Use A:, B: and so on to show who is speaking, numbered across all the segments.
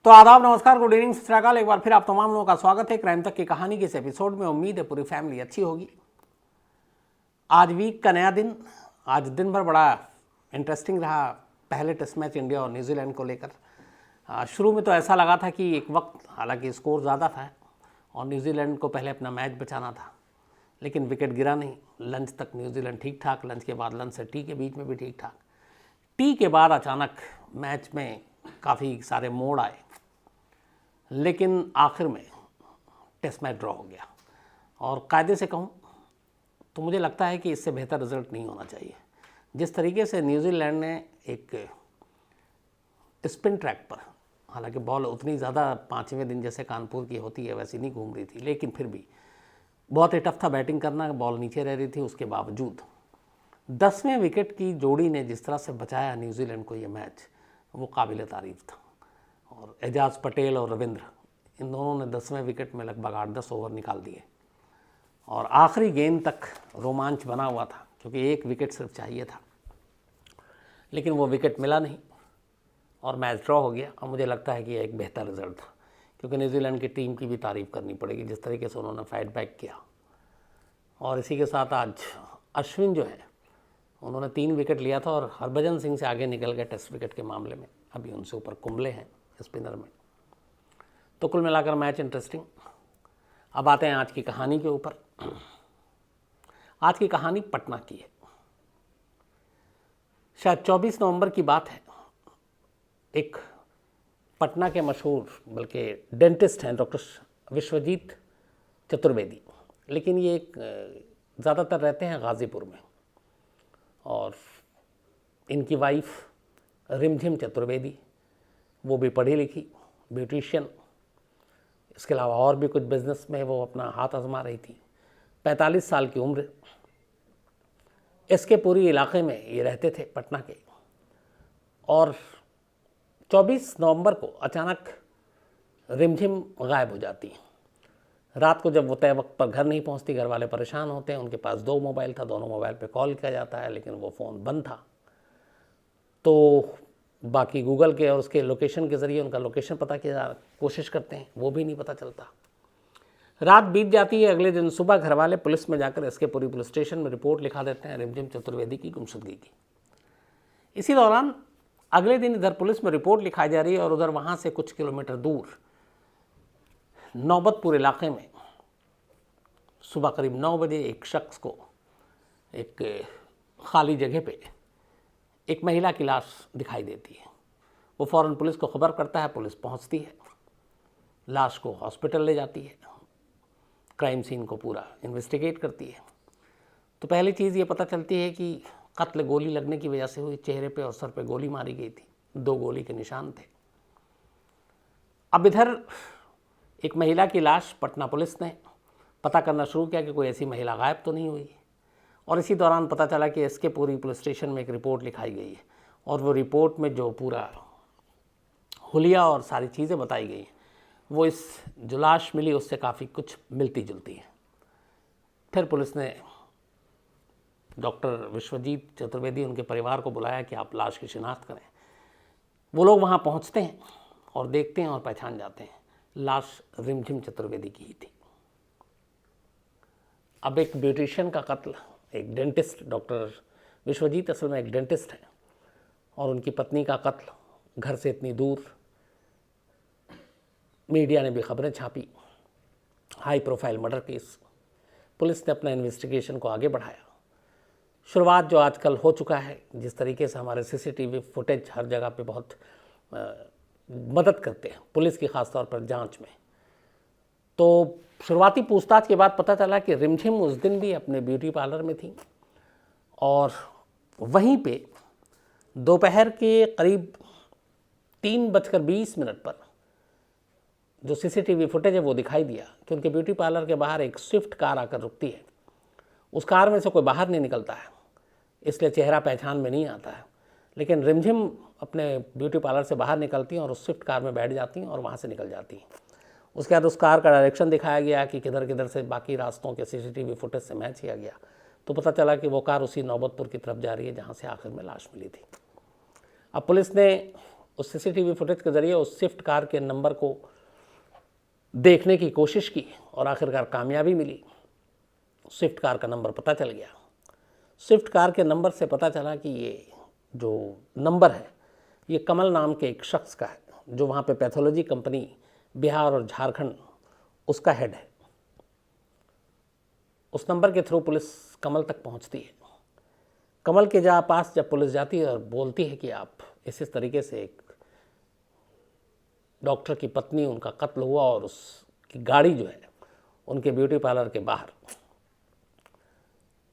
A: तो आदाब, नमस्कार, गुड इवनिंग, सत श्री अकाल। एक बार फिर आप तमाम लोगों का स्वागत है क्राइम तक की कहानी के इस एपिसोड में। उम्मीद है पूरी फैमिली अच्छी होगी। आज वीक का नया दिन। आज दिन भर बड़ा इंटरेस्टिंग रहा। पहले टेस्ट मैच इंडिया और न्यूजीलैंड को लेकर शुरू में तो ऐसा लगा था कि एक वक्त, हालांकि स्कोर ज़्यादा था और न्यूजीलैंड को पहले अपना मैच बचाना था, लेकिन विकेट गिरा नहीं। लंच तक न्यूजीलैंड ठीक ठाक, लंच के बाद लंच से टी के बीच में भी ठीक ठाक। टी के बाद अचानक मैच में काफ़ी सारे मोड़ आए, लेकिन आखिर में टेस्ट मैच ड्रॉ हो गया। और कायदे से कहूँ तो मुझे लगता है कि इससे बेहतर रिजल्ट नहीं होना चाहिए। जिस तरीके से न्यूजीलैंड ने एक स्पिन ट्रैक पर, हालांकि बॉल उतनी ज़्यादा पाँचवें दिन जैसे कानपुर की होती है वैसी नहीं घूम रही थी, लेकिन फिर भी बहुत ही टफ था बैटिंग करना। बॉल नीचे रह रही थी, उसके बावजूद 10वें विकेट की जोड़ी ने जिस तरह से बचाया न्यूजीलैंड को ये मैच, वो काबिल तारीफ़ था। और एजाज पटेल और रविंद्र, इन दोनों ने 10वें विकेट में लगभग 8-10 ओवर निकाल दिए और आखिरी गेंद तक रोमांच बना हुआ था, क्योंकि एक विकेट सिर्फ चाहिए था, लेकिन वो विकेट मिला नहीं और मैच ड्रॉ हो गया। और मुझे लगता है कि यह एक बेहतर रिजल्ट था, क्योंकि न्यूजीलैंड की टीम की भी तारीफ़ करनी पड़ेगी जिस तरीके से उन्होंने फाइट बैक किया। और इसी के साथ आज अश्विन जो है, उन्होंने 3 विकेट लिया था और हरभजन सिंह से आगे निकल गए टेस्ट विकेट के मामले में। अभी उनसे ऊपर कुंबले हैं स्पिनर में। तो कुल मिलाकर मैच इंटरेस्टिंग। अब आते हैं आज की कहानी के ऊपर। आज की कहानी पटना की है। शायद 24 नवंबर की बात है। एक पटना के मशहूर, बल्कि डेंटिस्ट हैं, डॉक्टर विश्वजीत चतुर्वेदी, लेकिन ये एक ज़्यादातर रहते हैं गाज़ीपुर में। और इनकी वाइफ रिमझिम चतुर्वेदी, वो भी पढ़ी लिखी ब्यूटिशियन। इसके अलावा और भी कुछ बिजनेस में वो अपना हाथ आजमा रही थी। 45 साल की उम्र। इसके पूरी इलाके में ये रहते थे, पटना के। और 24 नवंबर को अचानक रिमझिम गायब हो जाती हैं। रात को जब वो तय वक्त पर घर नहीं पहुंचती, घर वाले परेशान होते हैं। उनके पास 2 मोबाइल था, दोनों मोबाइल पे कॉल किया जाता है, लेकिन वो फ़ोन बंद था। तो बाकी गूगल के और उसके लोकेशन के ज़रिए उनका लोकेशन पता किया कोशिश करते हैं, वो भी नहीं पता चलता। रात बीत जाती है। अगले दिन सुबह घर वाले पुलिस में जाकर इसके पूरी पुलिस स्टेशन में रिपोर्ट लिखा देते हैं रिमझिम चतुर्वेदी की गुमशुदगी की। इसी दौरान अगले दिन इधर पुलिस में रिपोर्ट लिखाई जा रही है और उधर वहाँ से कुछ किलोमीटर दूर नौबतपुर इलाके में सुबह करीब 9 बजे एक शख्स को एक खाली जगह पे एक महिला की लाश दिखाई देती है। वो फ़ौरन पुलिस को खबर करता है, पुलिस पहुंचती है, लाश को हॉस्पिटल ले जाती है, क्राइम सीन को पूरा इन्वेस्टिगेट करती है। तो पहली चीज़ ये पता चलती है कि कत्ल गोली लगने की वजह से हुई। चेहरे पे और सर पे गोली मारी गई थी, 2 गोली के निशान थे। अब इधर एक महिला की लाश पटना पुलिस ने पता करना शुरू किया कि कोई ऐसी महिला गायब तो नहीं हुई। और इसी दौरान पता चला कि इसके पूरी पुलिस स्टेशन में एक रिपोर्ट लिखाई गई है और वो रिपोर्ट में जो पूरा हुलिया और सारी चीज़ें बताई गई हैं, वो इस जो लाश मिली उससे काफ़ी कुछ मिलती जुलती है। फिर पुलिस ने डॉक्टर विश्वजीत चतुर्वेदी, उनके परिवार को बुलाया कि आप लाश की शिनाख्त करें। वो लोग वहाँ पहुँचते हैं और देखते हैं और पहचान जाते हैं, लाश रिमझिम चतुर्वेदी की ही थी। अब एक ब्यूटिशियन का कत्ल, एक डेंटिस्ट, डॉक्टर विश्वजीत असल में एक डेंटिस्ट हैं, और उनकी पत्नी का कत्ल घर से इतनी दूर। मीडिया ने भी खबरें छापी, high profile murder case. Police ने अपना इन्वेस्टिगेशन को आगे बढ़ाया। शुरुआत जो आजकल हो चुका है, जिस तरीके से हमारे सीसीटीवी फुटेज हर जगह पे बहुत मदद करते हैं पुलिस की, ख़ासतौर पर जांच में। तो शुरुआती पूछताछ के बाद पता चला कि रिमझिम उस दिन भी अपने ब्यूटी पार्लर में थी और वहीं पे दोपहर के करीब 3:20 पर जो सीसीटीवी फुटेज है वो दिखाई दिया कि उनके ब्यूटी पार्लर के बाहर एक स्विफ्ट कार आकर रुकती है। उस कार में से कोई बाहर नहीं निकलता है, इसलिए चेहरा पहचान में नहीं आता है। लेकिन रिमझिम अपने ब्यूटी पार्लर से बाहर निकलती हैं और उस स्विफ्ट कार में बैठ जाती हैं और वहाँ से निकल जाती हैं। उसके बाद उस कार का डायरेक्शन दिखाया गया कि किधर किधर से बाकी रास्तों के सीसीटीवी फुटेज से मैच किया गया, तो पता चला कि वो कार उसी नौबतपुर की तरफ जा रही है जहाँ से आखिर में लाश मिली थी। अब पुलिस ने उस सीसीटीवी फुटेज के ज़रिए उस स्विफ्ट कार के नंबर को देखने की कोशिश की और आखिरकार कामयाबी मिली। स्विफ्ट कार का नंबर पता चल गया। स्विफ्ट कार के नंबर से पता चला कि ये जो नंबर है ये कमल नाम के एक शख्स का है, जो वहाँ पे पैथोलॉजी कंपनी बिहार और झारखंड उसका हेड है। उस नंबर के थ्रू पुलिस कमल तक पहुँचती है। कमल के पास जब पुलिस जाती है और बोलती है कि आप इस तरीके से एक डॉक्टर की पत्नी, उनका कत्ल हुआ और उसकी गाड़ी जो है उनके ब्यूटी पार्लर के बाहर,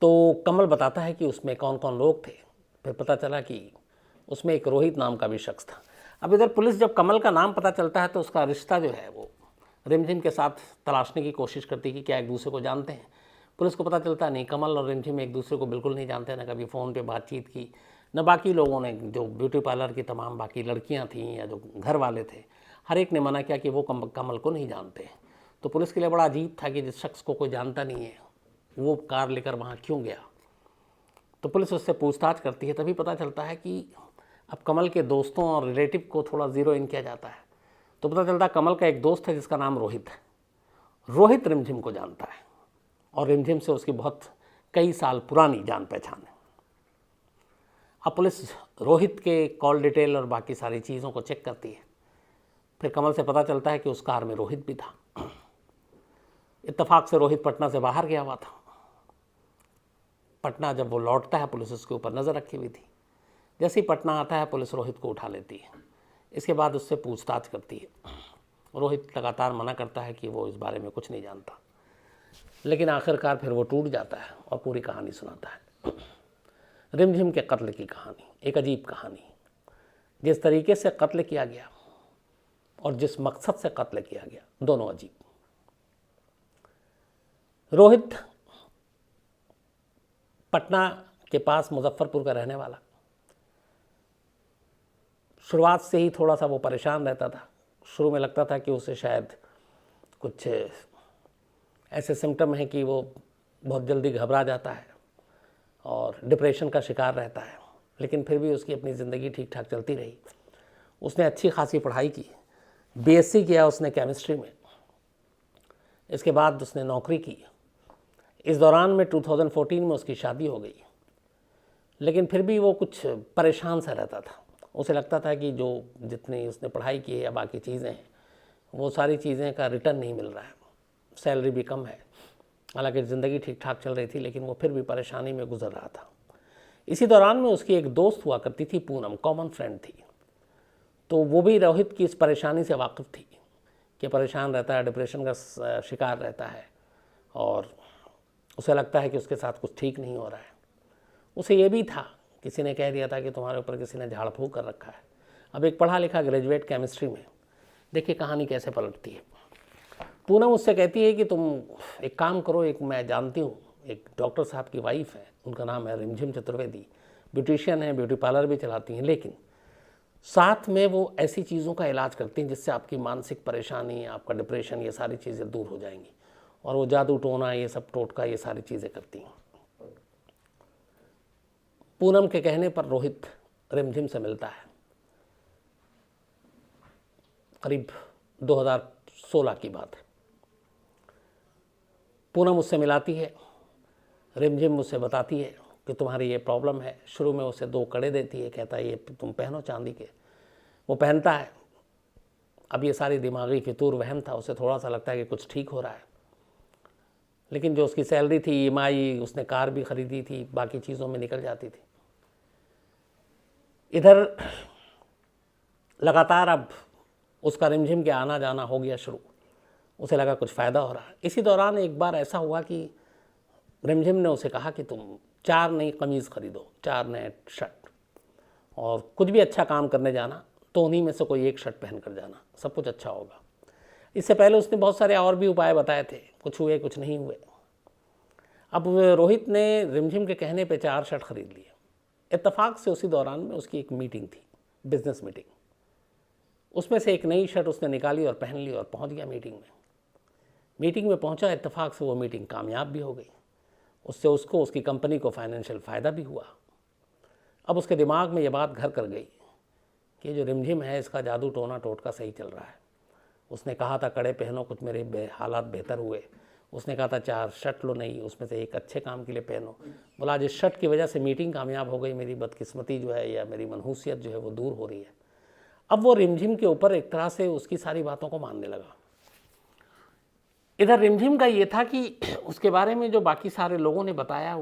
A: तो कमल बताता है कि उसमें कौन कौन लोग थे। फिर पता चला कि उसमें एक रोहित नाम का भी शख्स था। अब इधर पुलिस जब कमल का नाम पता चलता है तो उसका रिश्ता जो है वो रिमझिम के साथ तलाशने की कोशिश करती है कि क्या एक दूसरे को जानते हैं। पुलिस को पता चलता नहीं, कमल और रिमझिम एक दूसरे को बिल्कुल नहीं जानते, न कभी फ़ोन पे बातचीत की, न बाकी लोगों ने, जो ब्यूटी पार्लर की तमाम बाकी लड़कियां थीं या जो घर वाले थे, हर एक ने मना किया कि वो कमल को नहीं जानते। तो पुलिस के लिए बड़ा अजीब था कि जिस शख्स को कोई जानता नहीं है वो कार लेकर वहाँ क्यों गया। तो पुलिस उससे पूछताछ करती है। तभी पता चलता है कि अब कमल के दोस्तों और रिलेटिव को थोड़ा ज़ीरो इन किया जाता है। तो पता चलता है कमल का एक दोस्त है जिसका नाम रोहित है। रोहित रिमझिम को जानता है और रिमझिम से उसकी बहुत कई साल पुरानी जान पहचान है। अब पुलिस रोहित के कॉल डिटेल और बाकी सारी चीज़ों को चेक करती है। फिर कमल से पता चलता है कि उस कार में रोहित भी था। इत्तेफाक से रोहित पटना से बाहर गया हुआ था। पटना जब वो लौटता है पुलिस उसके ऊपर नज़र रखी हुई थी। जैसे ही पटना आता है पुलिस रोहित को उठा लेती है। इसके बाद उससे पूछताछ करती है। रोहित लगातार मना करता है कि वो इस बारे में कुछ नहीं जानता, लेकिन आखिरकार फिर वो टूट जाता है और पूरी कहानी सुनाता है। रिमझिम के कत्ल की कहानी, एक अजीब कहानी। जिस तरीके से कत्ल किया गया और जिस मकसद से कत्ल किया गया, दोनों अजीब। रोहित पटना के पास मुजफ्फरपुर का रहने वाला, शुरुआत से ही थोड़ा सा वो परेशान रहता था। शुरू में लगता था कि उसे शायद कुछ ऐसे सिम्टम हैं कि वो बहुत जल्दी घबरा जाता है और डिप्रेशन का शिकार रहता है, लेकिन फिर भी उसकी अपनी ज़िंदगी ठीक ठाक चलती रही। उसने अच्छी खासी पढ़ाई की, बीएससी किया उसने केमिस्ट्री में। इसके बाद उसने नौकरी की। इस दौरान में 2014 में उसकी शादी हो गई, लेकिन फिर भी वो कुछ परेशान सा रहता था। उसे लगता था कि जो जितनी उसने पढ़ाई की है या बाकी चीज़ें हैं, वो सारी चीज़ें का रिटर्न नहीं मिल रहा है, सैलरी भी कम है। हालांकि ज़िंदगी ठीक ठाक चल रही थी, लेकिन वो फिर भी परेशानी में गुजर रहा था। इसी दौरान में उसकी एक दोस्त हुआ करती थी, पूनम, कॉमन फ्रेंड थी। तो वो भी रोहित की इस परेशानी से वाकिफ़ थी कि परेशान रहता है, डिप्रेशन का शिकार रहता है और उसे लगता है कि उसके साथ कुछ ठीक नहीं हो रहा है। उसे ये भी था, किसी ने कह दिया था कि तुम्हारे ऊपर किसी ने झाड़ फूँक कर रखा है। अब एक पढ़ा लिखा ग्रेजुएट केमिस्ट्री में, देखिए कहानी कैसे पलटती है। पूनम उससे कहती है कि तुम एक काम करो, एक मैं जानती हूँ एक डॉक्टर साहब की वाइफ है, उनका नाम है रिमझिम चतुर्वेदी, ब्यूटिशियन है, ब्यूटी पार्लर भी चलाती हैं, लेकिन साथ में वो ऐसी चीज़ों का इलाज करती हैं जिससे आपकी मानसिक परेशानी, आपका डिप्रेशन, ये सारी चीज़ें दूर हो जाएंगी। और वो जादू टोना, ये सब टोटका, ये सारी चीज़ें करती हैं। पूनम के कहने पर रोहित रिमझिम से मिलता है। करीब 2016 की बात है। पूनम उससे मिलाती है, रिमझिम मुझसे बताती है कि तुम्हारी ये प्रॉब्लम है। शुरू में उसे 2 कड़े देती है, कहता है ये तुम पहनो चांदी के। वो पहनता है। अब ये सारी दिमागी फितूर वहम था, उसे थोड़ा सा लगता है कि कुछ ठीक हो रहा है, लेकिन जो उसकी सैलरी थी, ईएमआई, उसने कार भी खरीदी थी, बाकी चीज़ों में निकल जाती थी। इधर लगातार अब उसका रिमझिम के आना जाना हो गया शुरू। उसे लगा कुछ फ़ायदा हो रहा है। इसी दौरान एक बार ऐसा हुआ कि रिमझिम ने उसे कहा कि तुम 4 नई कमीज़ खरीदो, 4 नए शर्ट, और कुछ भी अच्छा काम करने जाना तो उन्हीं में से कोई एक शर्ट पहन कर जाना, सब कुछ अच्छा होगा। इससे पहले उसने बहुत सारे और भी उपाय बताए थे, कुछ हुए कुछ नहीं हुए। अब रोहित ने रिमझिम के कहने पे 4 शर्ट खरीद लिए। इत्तेफाक से उसी दौरान में उसकी एक मीटिंग थी, बिजनेस मीटिंग। उसमें से एक नई शर्ट उसने निकाली और पहन ली और पहुंच गया मीटिंग में। मीटिंग में पहुंचा, इत्तेफाक से वो मीटिंग कामयाब भी हो गई। उससे उसको, उसकी कंपनी को फाइनेंशियल फ़ायदा भी हुआ। अब उसके दिमाग में ये बात घर कर गई कि जो रिमझिम है इसका जादू टोना टोटका सही चल रहा है। उसने कहा था कड़े पहनो, कुछ मेरे हालात बेहतर हुए। उसने कहा था 4 शर्ट लो, नहीं उसमें से एक अच्छे काम के लिए पहनो। बोला आज इस शर्ट की वजह से मीटिंग कामयाब हो गई, मेरी बदकिस्मती जो है या मेरी मनहूसियत जो है वो दूर हो रही है। अब वो रिमझिम के ऊपर एक तरह से उसकी सारी बातों को मानने लगा। इधर रिमझिम का ये था कि उसके बारे में जो बाकी सारे लोगों ने बताया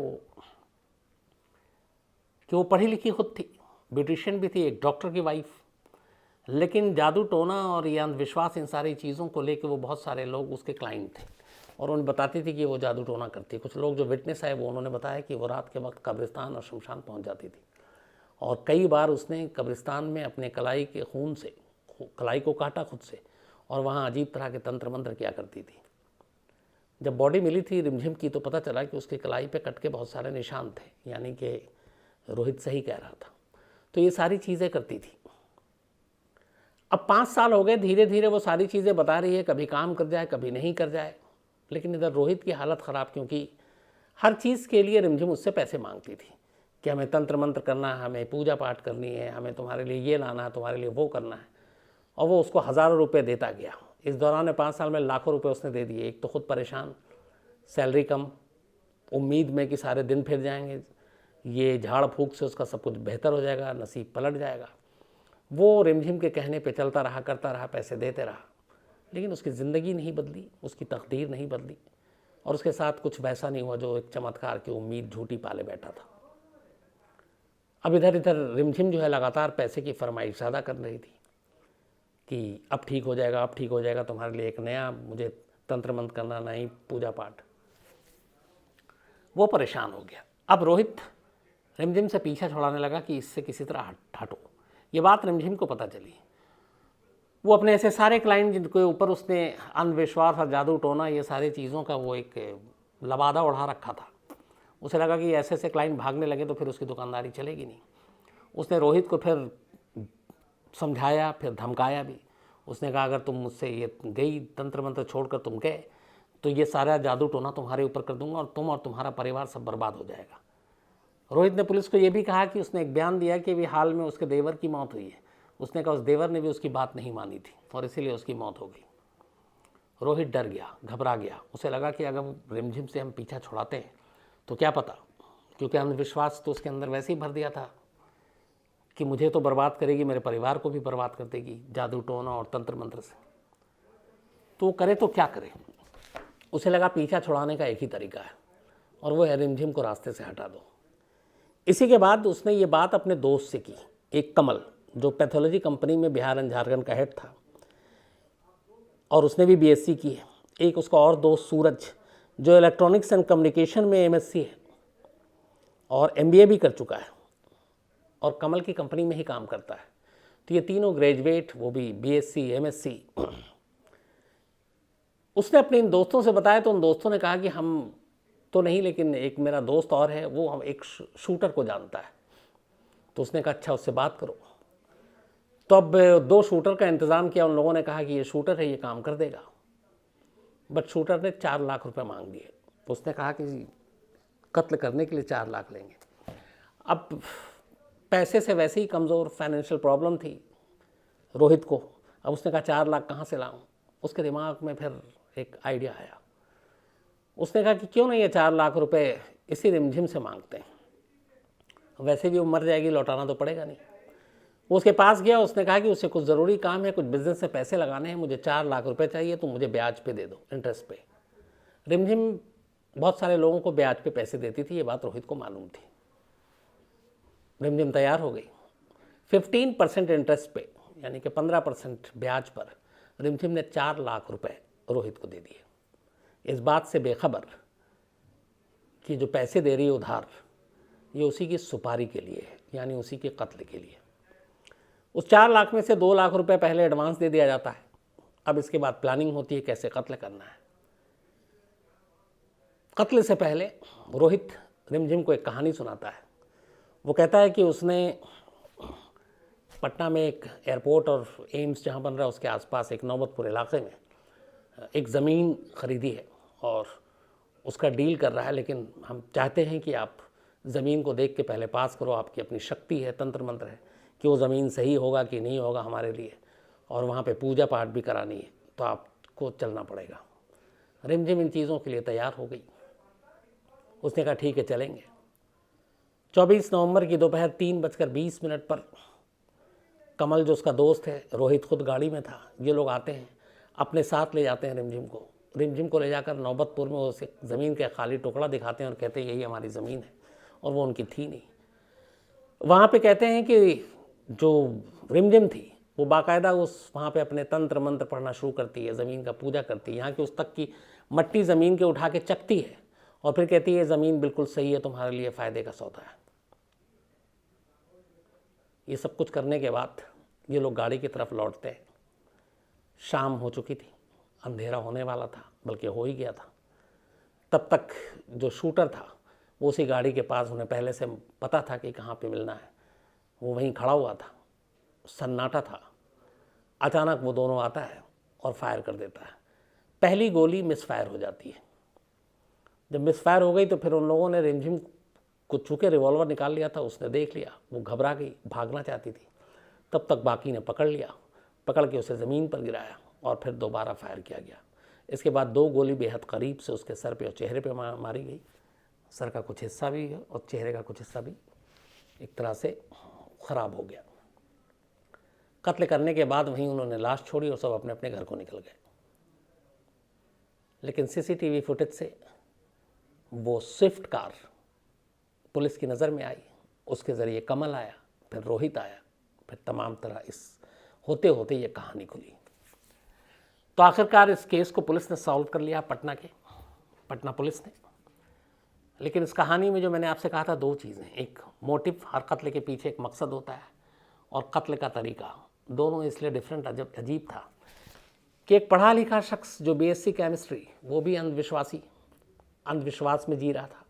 A: कि वो पढ़ी लिखी खुद थी, ब्यूटिशियन भी थी, एक डॉक्टर की वाइफ, लेकिन जादू टोना और ये अंधविश्वास इन सारी चीज़ों को लेकर वो बहुत सारे लोग उसके क्लाइंट थे और उन्हें बताती थी कि वो जादू टोना करती है। कुछ लोग जो विटनेस है वो उन्होंने बताया कि वो रात के वक्त कब्रिस्तान और शमशान पहुंच जाती थी और कई बार उसने कब्रिस्तान में अपने कलाई के खून से कलाई को काटा खुद से और वहाँ अजीब तरह के तंत्र मंत्र किया करती थी। जब बॉडी मिली थी रिमझिम की तो पता चला कि उसकी कलाई पे कट के बहुत सारे निशान थे, यानी कि रोहित सही कह रहा था। तो ये सारी चीज़ें करती थी। अब 5 साल हो गए, धीरे धीरे वो सारी चीज़ें बता रही है, कभी काम कर जाए कभी नहीं कर जाए। लेकिन इधर रोहित की हालत ख़राब, क्योंकि हर चीज़ के लिए रिमझिम उससे पैसे मांगती थी कि हमें तंत्र मंत्र करना है, हमें पूजा पाठ करनी है, हमें तुम्हारे लिए ये लाना है, तुम्हारे लिए वो करना है। और वो उसको हज़ारों रुपये देता गया। इस दौरान 5 साल में लाखों रुपए उसने दे दिए। एक तो खुद परेशान, सैलरी कम, उम्मीद में कि सारे दिन फिर जाएंगे, ये झाड़ फूक से उसका सब कुछ बेहतर हो जाएगा, नसीब पलट जाएगा। वो रिमझिम के कहने पे चलता रहा, करता रहा, पैसे देते रहा, लेकिन उसकी ज़िंदगी नहीं बदली, उसकी तकदीर नहीं बदली और उसके साथ कुछ वैसा नहीं हुआ जो एक चमत्कार की उम्मीद झूठी पाले बैठा था। अब इधर रिमझिम जो है लगातार पैसे की फरमाइश ज़्यादा कर रही थी कि अब ठीक हो जाएगा, अब ठीक हो जाएगा, तुम्हारे लिए एक नया मुझे तंत्र मंत्र करना, नई पूजा पाठ। वो परेशान हो गया। अब रोहित रिमझिम से पीछा छुड़ाने लगा कि इससे किसी तरह हटो। ये बात रिमझिम को पता चली। वो अपने ऐसे सारे क्लाइंट जिनके ऊपर उसने अंधविश्वास और जादू टोना ये सारी चीज़ों का वो एक लबादा उड़ा रखा था, उसे लगा कि ऐसे ऐसे क्लाइंट भागने लगे तो फिर उसकी दुकानदारी चलेगी नहीं। उसने रोहित को फिर समझाया, फिर धमकाया भी। उसने कहा अगर तुम मुझसे ये गई तंत्र मंत्र छोड़कर तुम गए तो ये सारा जादू टोना तुम्हारे ऊपर कर दूंगा और तुम और तुम्हारा परिवार सब बर्बाद हो जाएगा। रोहित ने पुलिस को ये भी कहा कि उसने एक बयान दिया कि अभी हाल में उसके देवर की मौत हुई है। उसने कहा उस देवर ने भी उसकी बात नहीं मानी थी और इसीलिए उसकी मौत हो गई। रोहित डर गया, घबरा गया। उसे लगा कि अगर रिमझिम से हम पीछा छुड़ाते हैं तो क्या पता, क्योंकि अंधविश्वास तो उसके अंदर वैसे ही भर दिया था कि मुझे तो बर्बाद करेगी, मेरे परिवार को भी बर्बाद कर देगी जादू टोना और तंत्र मंत्र से। तो करे तो क्या करे। उसे लगा पीछा छुड़ाने का एक ही तरीका है और वो है रिमझिम को रास्ते से हटा दो। इसी के बाद उसने ये बात अपने दोस्त से की, एक कमल जो पैथोलॉजी कंपनी में बिहार एंड झारखंड का हेड था और उसने भी बीएससी की है। एक उसका और दोस्त सूरज जो इलेक्ट्रॉनिक्स एंड कम्युनिकेशन में एमएससी है और एमबीए भी कर चुका है और कमल की कंपनी में ही काम करता है। तो ये तीनों ग्रेजुएट, वो भी बीएससी एमएससी। उसने अपने इन दोस्तों से बताया तो उन दोस्तों ने कहा कि हम तो नहीं, लेकिन एक मेरा दोस्त और है, वो हम एक शूटर को जानता है। तो उसने कहा अच्छा उससे बात करो। तो अब 2 शूटर का इंतज़ाम किया। उन लोगों ने कहा कि ये शूटर है, ये काम कर देगा। बट शूटर ने 4 लाख रुपए मांग दिए। तो उसने कहा कि कत्ल करने के लिए 4 लाख लेंगे। अब पैसे से वैसे ही कमज़ोर, फाइनेंशियल प्रॉब्लम थी रोहित को। अब उसने कहा 4 लाख कहाँ से लाऊं। उसके दिमाग में फिर एक आइडिया आया। उसने कहा कि क्यों नहीं ये 4 लाख रुपए इसी रिमझिम से मांगते हैं, वैसे भी वो मर जाएगी, लौटाना तो पड़ेगा नहीं। वो उसके पास गया। उसने कहा कि उसे कुछ ज़रूरी काम है, कुछ बिजनेस से पैसे लगाने हैं, मुझे 4 लाख रुपए चाहिए, तो मुझे ब्याज पे दे दो, इंटरेस्ट पे। रिमझिम बहुत सारे लोगों को ब्याज पे पैसे देती थी, ये बात रोहित को मालूम थी। रिमझिम तैयार हो गई। 15% इंटरेस्ट पे, यानी कि 15% ब्याज पर रिमझिम ने 4 लाख रुपए रोहित को दे दिए, इस बात से बेखबर कि जो पैसे दे रही है उधार, ये उसी की सुपारी के लिए है, यानी उसी के कत्ल के लिए। उस 4 लाख में से 2 लाख रुपए पहले एडवांस दे दिया जाता है। अब इसके बाद प्लानिंग होती है कैसे कत्ल करना है। कत्ल से पहले रोहित रिमझिम को एक कहानी सुनाता है। वो कहता है कि उसने पटना में एक एयरपोर्ट और एम्स जहाँ बन रहा है उसके आसपास एक नौबतपुर इलाके में एक ज़मीन ख़रीदी है और उसका डील कर रहा है, लेकिन हम चाहते हैं कि आप ज़मीन को देख के पहले पास करो, आपकी अपनी शक्ति है, तंत्र मंत्र है, कि वो ज़मीन सही होगा कि नहीं होगा हमारे लिए, और वहाँ पे पूजा पाठ भी करानी है, तो आपको चलना पड़ेगा। रिमझिम इन चीज़ों के लिए तैयार हो गई। उसने कहा ठीक है चलेंगे। 24 नवंबर की दोपहर 3:20 पर कमल जो उसका दोस्त है, रोहित खुद गाड़ी में था, ये लोग आते हैं, अपने साथ ले जाते हैं रिमझिम को ले जाकर नौबतपुर में उसे ज़मीन का खाली टुकड़ा दिखाते हैं और कहते हैं यही हमारी ज़मीन है, और वो उनकी थी नहीं। वहाँ पे कहते हैं कि जो रिमझिम थी वो बाकायदा उस वहाँ पे अपने तंत्र मंत्र पढ़ना शुरू करती है, ज़मीन का पूजा करती है, यहाँ की उस तक की मट्टी ज़मीन के उठा के चखती है और फिर कहती है ज़मीन बिल्कुल सही है, तुम्हारे लिए फ़ायदे का सौदा है। ये सब कुछ करने के बाद ये लोग गाड़ी की तरफ लौटते हैं। शाम हो चुकी थी, अंधेरा होने वाला था, बल्कि हो ही गया था। तब तक जो शूटर था वो उसी गाड़ी के पास, उन्हें पहले से पता था कि कहाँ पे मिलना है, वो वहीं खड़ा हुआ था। सन्नाटा था। अचानक वो दोनों आता है और फायर कर देता है। पहली गोली मिसफायर हो जाती है। जब मिसफायर हो गई तो फिर उन लोगों ने रिमझिम को चूँकि रिवॉल्वर निकाल लिया था, उसने देख लिया, वो घबरा गई, भागना चाहती थी। तब तक बाकी ने पकड़ लिया, पकड़ के उसे ज़मीन पर गिराया और फिर दोबारा फायर किया गया। इसके बाद 2 गोली बेहद करीब से उसके सर पे और चेहरे पे मारी गई। सर का कुछ हिस्सा भी और चेहरे का कुछ हिस्सा भी एक तरह से ख़राब हो गया। कत्ल करने के बाद वहीं उन्होंने लाश छोड़ी और सब अपने अपने घर को निकल गए। लेकिन सीसीटीवी फुटेज से वो स्विफ्ट कार पुलिस की नज़र में आई, उसके ज़रिए कमल आया, फिर रोहित आया, फिर तमाम तरह इस होते होते ये कहानी खुली। तो आखिरकार इस केस को पुलिस ने सॉल्व कर लिया, पटना पुलिस ने। लेकिन इस कहानी में जो मैंने आपसे कहा था 2 चीज़ें, एक मोटिव, हर कत्ल के पीछे एक मकसद होता है, और कत्ल का तरीका, दोनों इसलिए डिफरेंट अजीब था कि एक पढ़ा लिखा शख्स जो बीएससी केमिस्ट्री, वो भी अंधविश्वास में जी रहा था,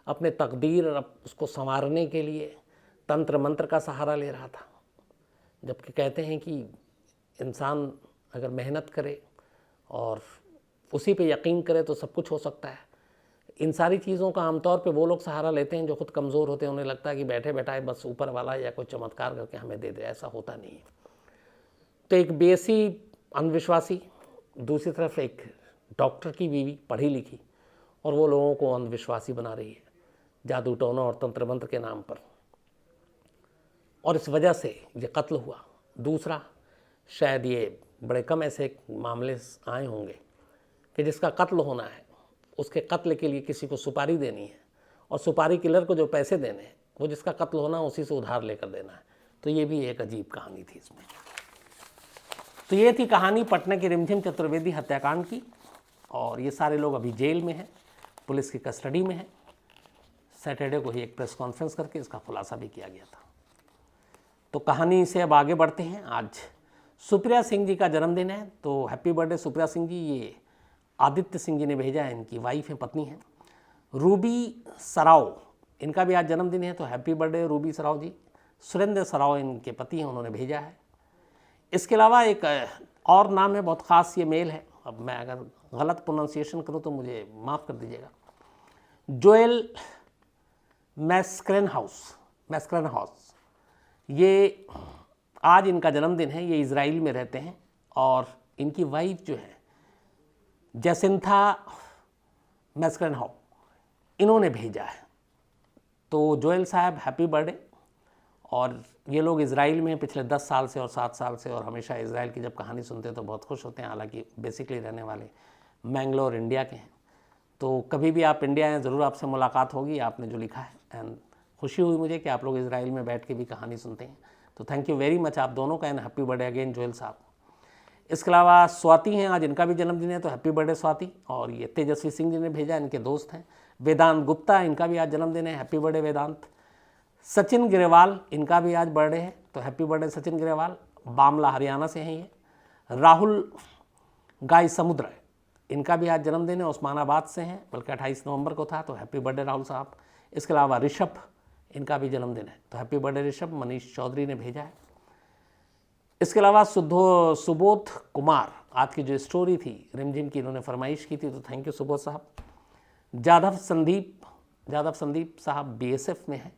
A: अपने तकदीर और उसको संवारने के लिए तंत्र मंत्र का सहारा ले रहा था। जबकि कहते हैं कि इंसान अगर मेहनत करे और उसी पे यकीन करे तो सब कुछ हो सकता है। इन सारी चीज़ों का आमतौर पे वो लोग सहारा लेते हैं जो खुद कमज़ोर होते हैं। उन्हें लगता है कि बैठे बैठाए बस ऊपर वाला या कोई चमत्कार करके हमें दे दे, ऐसा होता नहीं है। तो एक बीएससी अंधविश्वासी, दूसरी तरफ एक डॉक्टर की बीवी पढ़ी लिखी, और वो लोगों को अंधविश्वासी बना रही है जादू टोना और तंत्र मंत्र के नाम पर, और इस वजह से ये कत्ल हुआ। दूसरा, शायद ये बड़े कम ऐसे मामले आए होंगे कि जिसका कत्ल होना है, उसके कत्ल के लिए किसी को सुपारी देनी है, और सुपारी किलर को जो पैसे देने हैं वो जिसका कत्ल होना उसी से उधार लेकर देना है। तो ये भी एक अजीब कहानी थी इसमें। तो ये थी कहानी पटना की रिमझिम चतुर्वेदी हत्याकांड की, और ये सारे लोग अभी जेल में हैं, पुलिस की कस्टडी में हैं। सैटरडे को ही एक प्रेस कॉन्फ्रेंस करके इसका खुलासा भी किया गया था। तो कहानी से अब आगे बढ़ते हैं। आज सुप्रिया सिंह जी का जन्मदिन है, तो हैप्पी बर्थडे सुप्रिया सिंह जी। ये आदित्य सिंह जी ने भेजा है, इनकी वाइफ है, पत्नी है। रूबी सराव, इनका भी आज जन्मदिन है, तो हैप्पी बर्थडे रूबी सराव जी। सुरेंद्र सराव इनके पति हैं, उन्होंने भेजा है। इसके अलावा एक और नाम है, बहुत ख़ास, ये मेल है। अब मैं अगर गलत प्रोनाउंसिएशन करूँ तो मुझे माफ़ कर दीजिएगा। जोएल मैस्क्रेनहाउस, ये आज इनका जन्मदिन है। ये इज़राइल में रहते हैं, और इनकी वाइफ जो है जैसिंथा मैस्क्रेनहाउस, इन्होंने भेजा है। तो जोएल साहब हैप्पी बर्थडे। और ये लोग इज़राइल में पिछले 10 साल से और 7 साल से, और हमेशा इज़राइल की जब कहानी सुनते हैं तो बहुत खुश होते हैं। हालांकि बेसिकली रहने वाले मैंगलोर इंडिया के हैं। तो कभी भी आप इंडिया आएँ, ज़रूर आपसे मुलाकात होगी। आपने जो लिखा है, एंड खुशी हुई मुझे कि आप लोग इज़राइल में बैठ के भी कहानी सुनते हैं। तो थैंक यू वेरी मच आप दोनों का, and happy birthday again Joel साहब। इसके अलावा स्वाति हैं, आज इनका भी जन्मदिन है, तो हैप्पी बर्थडे स्वाति। और ये तेजस्वी सिंह जी ने भेजा, इनके दोस्त हैं। वेदांत गुप्ता, इनका भी आज जन्मदिन है, हैप्पी बर्थडे वेदांत। सचिन ग्रेवाल, इनका भी आज बर्थडे है, तो हैप्पी बर्थडे सचिन ग्रेवाल। बामला हरियाणा से हैं ये। राहुल गाय समुद्र, इनका भी आज जन्मदिन है, उस्मानाबाद से हैं, बल्कि 28 नवंबर को था, तो हैप्पी बर्थडे राहुल साहब। इसके अलावा ऋषभ, इनका भी जन्मदिन है, तो हैप्पी बर्थडे ऋषभ। मनीष चौधरी ने भेजा है। इसके अलावा सुबोध कुमार, आज की जो स्टोरी थी रिमझिम की, इन्होंने फरमाइश की थी, तो थैंक यू सुबोध साहब। जादव संदीप साहब बीएसएफ में हैं,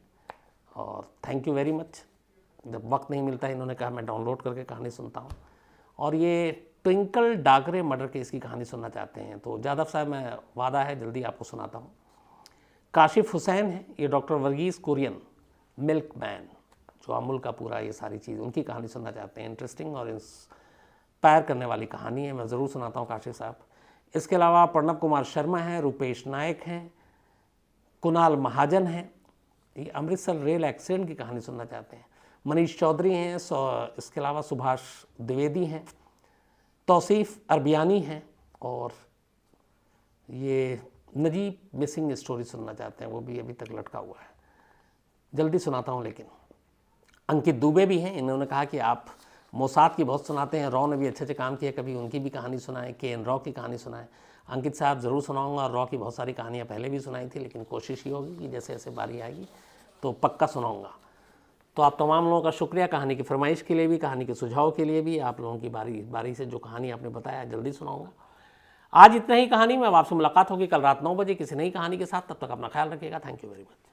A: और थैंक यू वेरी मच। जब वक्त नहीं मिलता इन्होंने कहा मैं डाउनलोड करके कहानी सुनता हूँ। और ये ट्विंकल डागरे मर्डर केस की कहानी सुनना चाहते हैं तो जादव साहब, मैं वादा है जल्दी आपको सुनाता हूँ। काशिफ हुसैन है, ये डॉक्टर वर्गीस कुरियन, मिल्कमैन, जो अमूल का पूरा ये सारी चीज़, उनकी कहानी सुनना चाहते हैं। इंटरेस्टिंग और इंस्पायर करने वाली कहानी है, मैं ज़रूर सुनाता हूँ काशिफ साहब। इसके अलावा प्रणब कुमार शर्मा हैं, रुपेश नायक हैं, कुणाल महाजन हैं, ये अमृतसर रेल एक्सीडेंट की कहानी सुनना चाहते हैं। मनीष चौधरी हैं, इसके अलावा सुभाष द्विवेदी हैं, तौसीफ़ अरबियानी हैं, और ये नजीब मिसिंग स्टोरी सुनना चाहते हैं, वो भी अभी तक लटका हुआ है। जल्दी सुनाता हूँ। लेकिन अंकित दुबे भी हैं, इन्होंने कहा कि आप मोसाद की बहुत सुनाते हैं, रॉ ने भी अच्छे काम किए, कभी उनकी भी कहानी सुनाएं, KN रॉ की कहानी सुनाएं। अंकित साहब ज़रूर सुनाऊंगा, और रॉ की बहुत सारी कहानियाँ पहले भी सुनाई थी, लेकिन कोशिश ये होगी कि जैसे जैसे बारी आएगी तो पक्का सुनाऊंगा। तो आप तमाम लोगों का शुक्रिया, कहानी की फरमाइश के लिए भी, कहानी के सुझाव के लिए भी। आप लोगों की बारी से जो कहानी आपने बताया जल्दी सुनाऊंगा। आज इतना ही कहानी में। अब आपसे मुलाकात होगी कल रात 9 बजे किसी नई कहानी के साथ। तब तक अपना ख्याल रखिएगा। Thank you very much.